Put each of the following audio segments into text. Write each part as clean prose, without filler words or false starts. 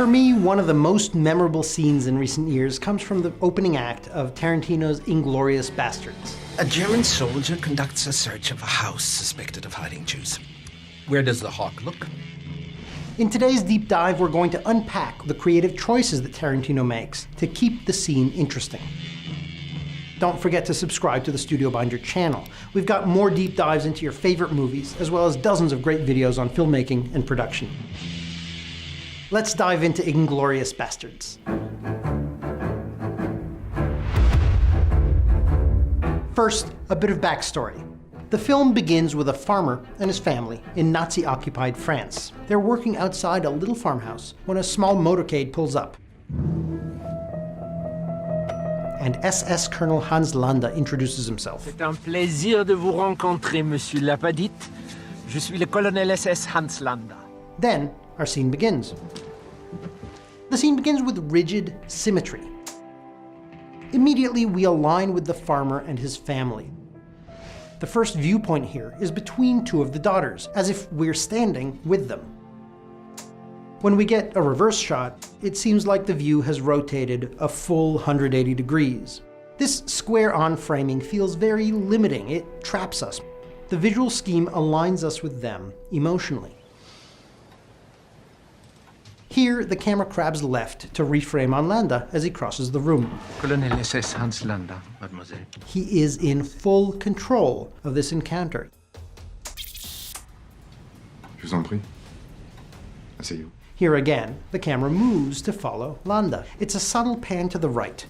For me, one of the most memorable scenes in recent years comes from the opening act of Tarantino's Inglourious Basterds. A German soldier conducts a search of a house suspected of hiding Jews. Where does the hawk look? In today's deep dive, we're going to unpack the creative choices that Tarantino makes to keep the scene interesting. Don't forget to subscribe to the Studio Binder channel. We've got more deep dives into your favorite movies, as well as dozens of great videos on filmmaking and production. Let's dive into Inglourious Basterds. First, a bit of backstory. The film begins with a farmer and his family in Nazi-occupied France. They're working outside a little farmhouse when a small motorcade pulls up. And SS Colonel Hans Landa introduces himself. C'est un plaisir de vous rencontrer, Monsieur Lapadite. Je suis le colonel SS Hans Landa. Then, our scene begins. The scene begins with rigid symmetry. Immediately, we align with the farmer and his family. The first viewpoint here is between two of the daughters, as if we're standing with them. When we get a reverse shot, it seems like the view has rotated a full 180 degrees. This square-on framing feels very limiting. It traps us. The visual scheme aligns us with them emotionally. Here, the camera crabs left to reframe on Landa as he crosses the room. Colonel SS Hans Landa, mademoiselle. He is in full control of this encounter. Je vous en prie. Asseyez-vous. Here again, the camera moves to follow Landa. It's a subtle pan to the right.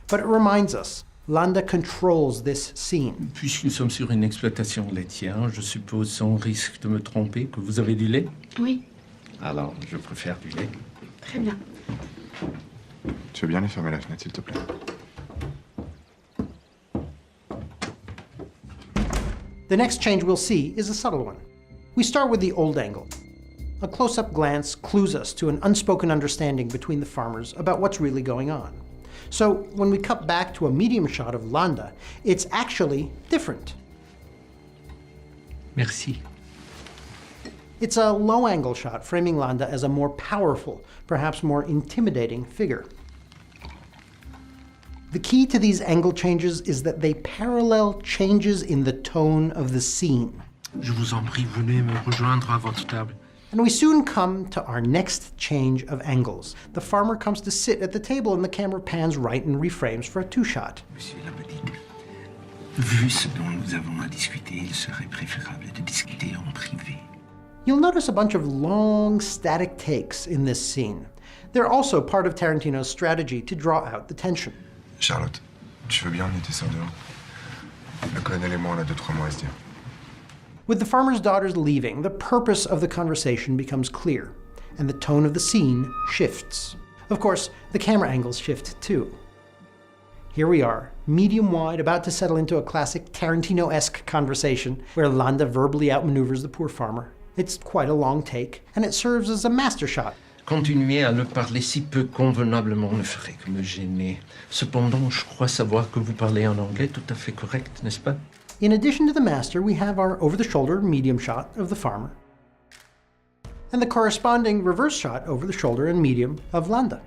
But it reminds us, Landa controls this scene. Puisque nous sommes sur une exploitation laitière, je suppose sans risque de me tromper que vous avez du lait? Oui. Alors, je préfère du lait. Très bien. Tu veux bien aller fermer la fenêtre, s'il te plaît? The next change we'll see is a subtle one. We start with the old angle. A close-up glance clues us to an unspoken understanding between the farmers about what's really going on. So when we cut back to a medium shot of Landa, it's actually different. Merci. It's a low-angle shot, framing Landa as a more powerful, perhaps more intimidating figure. The key to these angle changes is that they parallel changes in the tone of the scene. Je vous en prie, venez me rejoindre à votre table. And we soon come to our next change of angles. The farmer comes to sit at the table and the camera pans right and reframes for a two-shot. Monsieur Lapadite, vu ce dont nous avons à discuter, il serait préférable de discuter en privé. You'll notice a bunch of long, static takes in this scene. They're also part of Tarantino's strategy to draw out the tension. Charlotte, tu veux bien emmener tes sœurs dehors? Le colonel et moi, on a 2-3 mots à se dire. With the farmer's daughters leaving, the purpose of the conversation becomes clear, and the tone of the scene shifts. Of course, the camera angles shift too. Here we are, medium-wide, about to settle into a classic Tarantino-esque conversation where Landa verbally outmaneuvers the poor farmer. It's quite a long take, and it serves as a master shot. Continuer à le parler si peu convenablement ne ferait que me gêner. Cependant, je crois savoir que vous parlez un anglais tout à fait correct, n'est-ce pas? In addition to the master, we have our over-the-shoulder medium shot of the farmer, and the corresponding reverse shot over the shoulder and medium of Landa.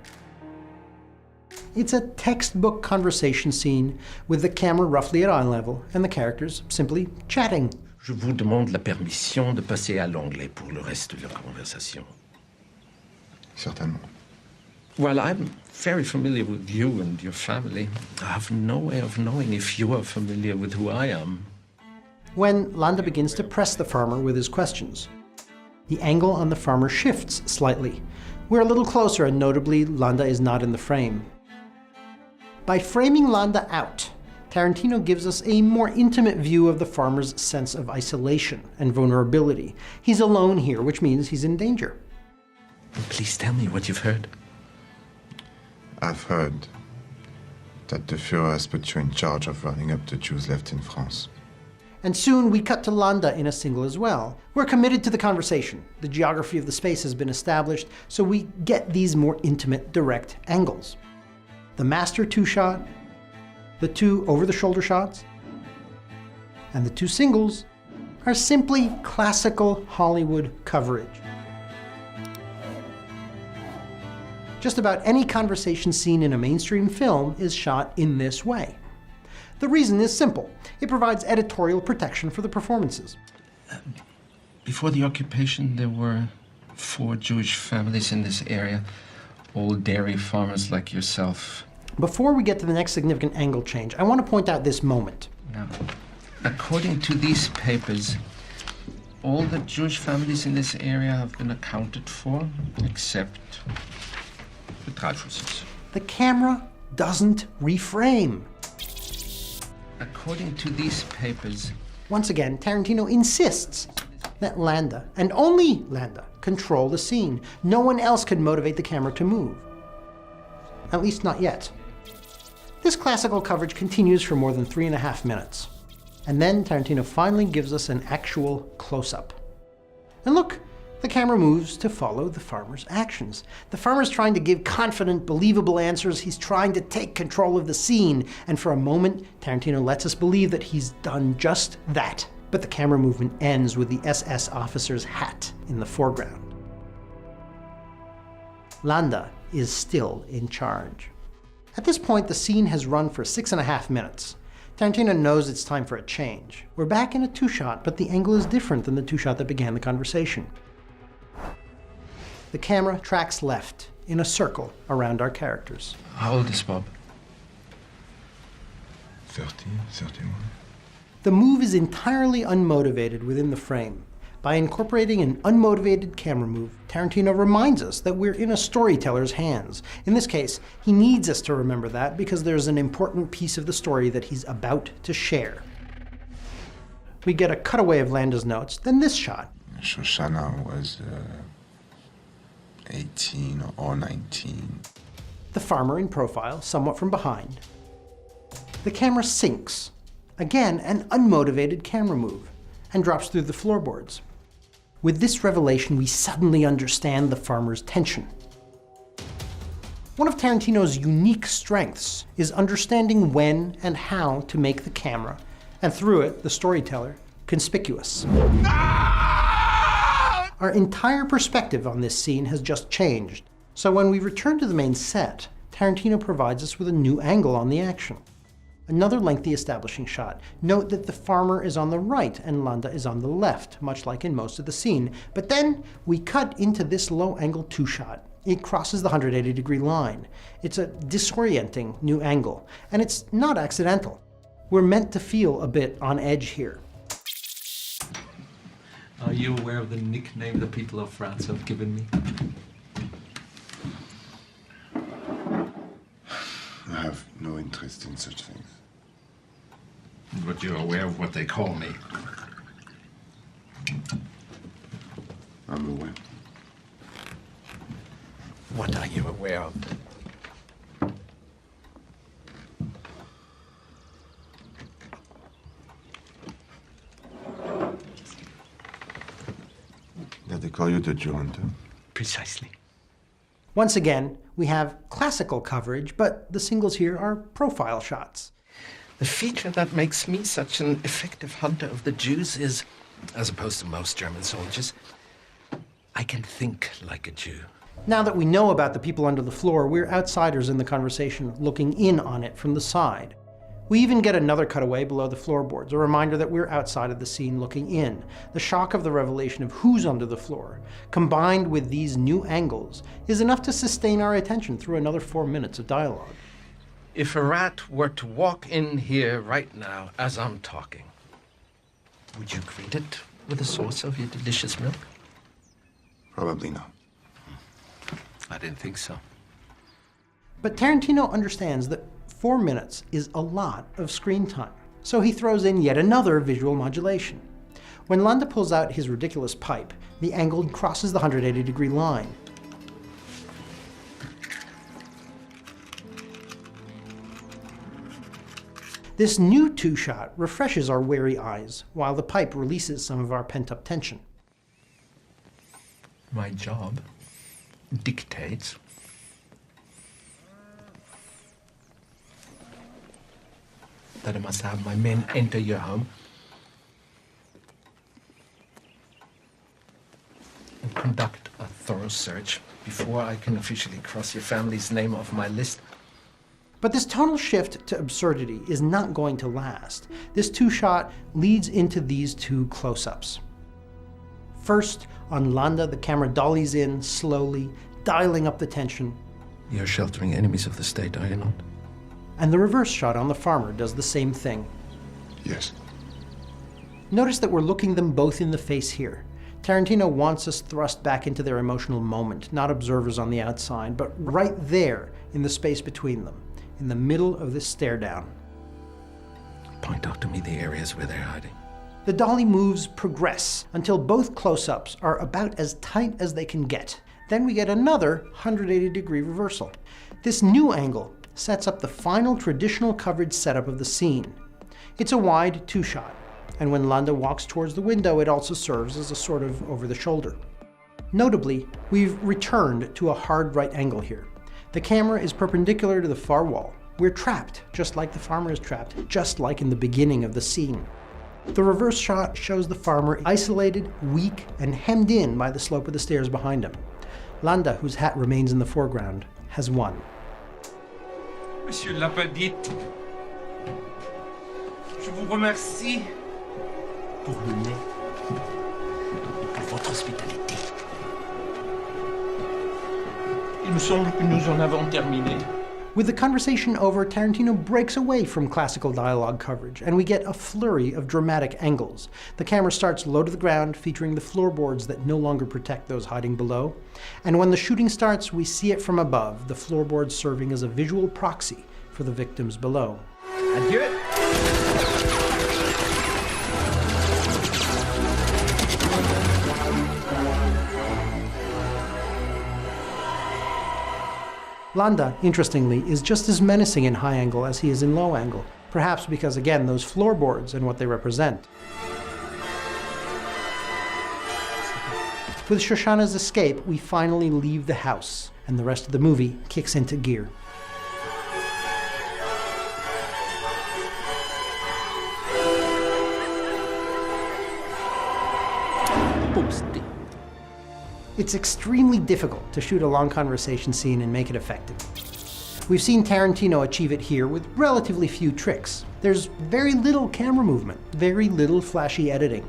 It's a textbook conversation scene with the camera roughly at eye level and the characters simply chatting. Je vous demande la permission de passer à l'anglais pour le reste de la conversation. Certainement. Well, I'm very familiar with you and your family. I have no way of knowing if you are familiar with who I am. When Landa begins to press the farmer with his questions, the angle on the farmer shifts slightly. We're a little closer, and notably, Landa is not in the frame. By framing Landa out, Tarantino gives us a more intimate view of the farmer's sense of isolation and vulnerability. He's alone here, which means he's in danger. Please tell me what you've heard. I've heard that the Führer has put you in charge of rounding up the Jews left in France. And soon we cut to Landa in a single as well. We're committed to the conversation. The geography of the space has been established, so we get these more intimate, direct angles. The master two-shot, the two over-the-shoulder shots, and the two singles are simply classical Hollywood coverage. Just about any conversation scene in a mainstream film is shot in this way. The reason is simple. It provides editorial protection for the performances. Before the occupation, there were 4 Jewish families in this area, all dairy farmers like yourself. Before we get to the next significant angle change, I want to point out this moment. Now, according to these papers, all the Jewish families in this area have been accounted for, except the Dreyfuses. The camera doesn't reframe. According to these papers, Once again, Tarantino insists that Landa, and only Landa, control the scene. No one else can motivate the camera to move. At least not yet. This classical coverage continues for more than 3.5 minutes. And then Tarantino finally gives us an actual close-up. And look, the camera moves to follow the farmer's actions. The farmer's trying to give confident, believable answers. He's trying to take control of the scene. And for a moment, Tarantino lets us believe that he's done just that. But the camera movement ends with the SS officer's hat in the foreground. Landa is still in charge. At this point, the scene has run for 6.5 minutes. Tarantino knows it's time for a change. We're back in a 2-shot, but the angle is different than the 2-shot that began the conversation. The camera tracks left in a circle around our characters. how old is Bob? 30, 31. The move is entirely unmotivated within the frame. By incorporating an unmotivated camera move, Tarantino reminds us that we're in a storyteller's hands. In this case, he needs us to remember that because there's an important piece of the story that he's about to share. We get a cutaway of Landa's notes, then this shot. Shoshana was 18 or 19. The farmer in profile, somewhat from behind. The camera sinks. Again, an unmotivated camera move, and drops through the floorboards. With this revelation, we suddenly understand the farmer's tension. One of Tarantino's unique strengths is understanding when and how to make the camera, and through it, the storyteller, conspicuous. Our entire perspective on this scene has just changed. So when we return to the main set, Tarantino provides us with a new angle on the action. Another lengthy establishing shot. Note that the farmer is on the right and Landa is on the left, much like in most of the scene. But then we cut into this low-angle 2-shot. It crosses the 180-degree line. It's a disorienting new angle, and it's not accidental. We're meant to feel a bit on edge here. Are you aware of the nickname the people of France have given me? I have no interest in such things. But you're aware of what they call me. I'm aware. What are you aware of? That they call you the Jew hunter? Precisely. Once again, we have classical coverage, but the singles here are profile shots. The feature that makes me such an effective hunter of the Jews is, as opposed to most German soldiers, I can think like a Jew. Now that we know about the people under the floor, we're outsiders in the conversation, looking in on it from the side. We even get another cutaway below the floorboards, a reminder that we're outside of the scene looking in. The shock of the revelation of who's under the floor, combined with these new angles, is enough to sustain our attention through another 4 minutes of dialogue. If a rat were to walk in here right now as I'm talking, would you greet it with a source of your delicious milk? Probably not. I didn't think so. But Tarantino understands that 4 minutes is a lot of screen time, so he throws in yet another visual modulation. When Landa pulls out his ridiculous pipe, the angle crosses the 180-degree line. This new 2-shot refreshes our weary eyes, while the pipe releases some of our pent-up tension. My job dictates that I must have my men enter your home and conduct a thorough thorough search before I can officially cross your family's name off my list. But this tonal shift to absurdity is not going to last. This two-shot leads into these two close-ups. First, on Landa, the camera dollies in slowly, dialing up the tension. You're sheltering enemies of the state, are you not? And the reverse shot on the farmer does the same thing. Yes. Notice that we're looking them both in the face here. Tarantino wants us thrust back into their emotional moment, not observers on the outside, but right there in the space between them, in the middle of this stare down. Point out to me the areas where they're hiding. The dolly moves progress until both close-ups are about as tight as they can get. Then we get another 180-degree reversal. This new angle sets up the final traditional coverage setup of the scene. It's a wide two-shot, and when Landa walks towards the window, it also serves as a sort of over-the-shoulder. Notably, we've returned to a hard right angle here. The camera is perpendicular to the far wall. We're trapped, just like the farmer is trapped, just like in the beginning of the scene. The reverse shot shows the farmer isolated, weak, and hemmed in by the slope of the stairs behind him. Landa, whose hat remains in the foreground, has won. Monsieur Lapadite, je vous remercie pour le lait et pour votre hospitalité. Il me semble que nous en avons terminé. With the conversation over, Tarantino breaks away from classical dialogue coverage, and we get a flurry of dramatic angles. The camera starts low to the ground, featuring the floorboards that no longer protect those hiding below. And when the shooting starts, we see it from above, the floorboards serving as a visual proxy for the victims below. Adieu. Landa, interestingly, is just as menacing in high angle as he is in low angle, perhaps because, again, those floorboards and what they represent. With Shoshana's escape, we finally leave the house, and the rest of the movie kicks into gear. Posté. It's extremely difficult to shoot a long conversation scene and make it effective. We've seen Tarantino achieve it here with relatively few tricks. There's very little camera movement, very little flashy editing.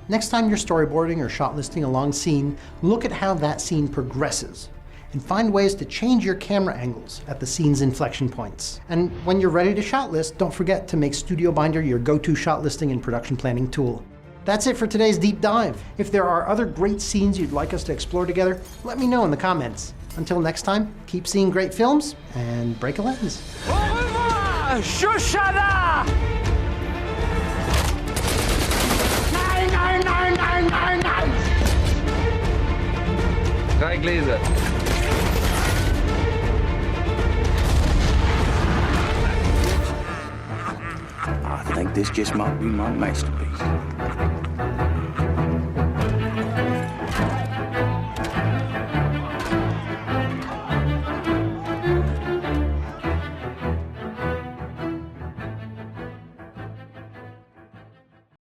Next time you're storyboarding or shot listing a long scene, look at how that scene progresses and find ways to change your camera angles at the scene's inflection points. And when you're ready to shot list, don't forget to make Studio Binder your go-to shot listing and production planning tool. That's it for today's deep dive. If there are other great scenes you'd like us to explore together, let me know in the comments. Until next time, keep seeing great films and break a lens. Au revoir, Shoshana! Nein, nein, nein, nein, nein, nein! 3 Gläser. I think this just might be my masterpiece.